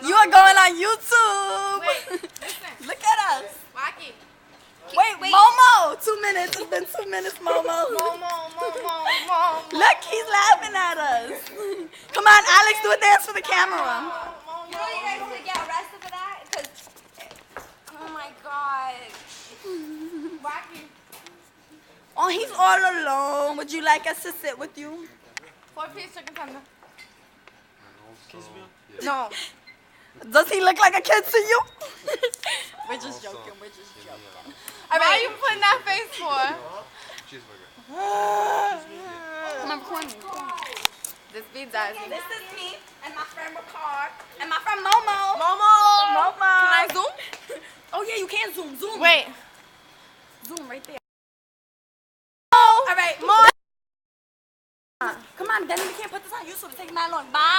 You are going on YouTube. Wait, listen. Look at us. Rocky. Wait, Momo. 2 minutes. It's been 2 minutes, Momo. Momo. Look, he's laughing at us. Come on, Alex, do a dance for the camera. You know you guys could get arrested for that? Because, oh my god. Rocky. Oh, he's all alone. Would you like us to sit with you? 4-piece chicken tender. No. Does he look like a kid to you? We're just joking. We're just joking. All right. Why are you putting that face for? Come on, record me. This be Dazzy. This is me and my friend Ricard and my friend Momo. Momo. Can I zoom? Oh yeah, you can zoom. Zoom. Wait. Zoom right there. Oh. All right, more. Come on, then we can't put this on YouTube. It's taking that long. Bye.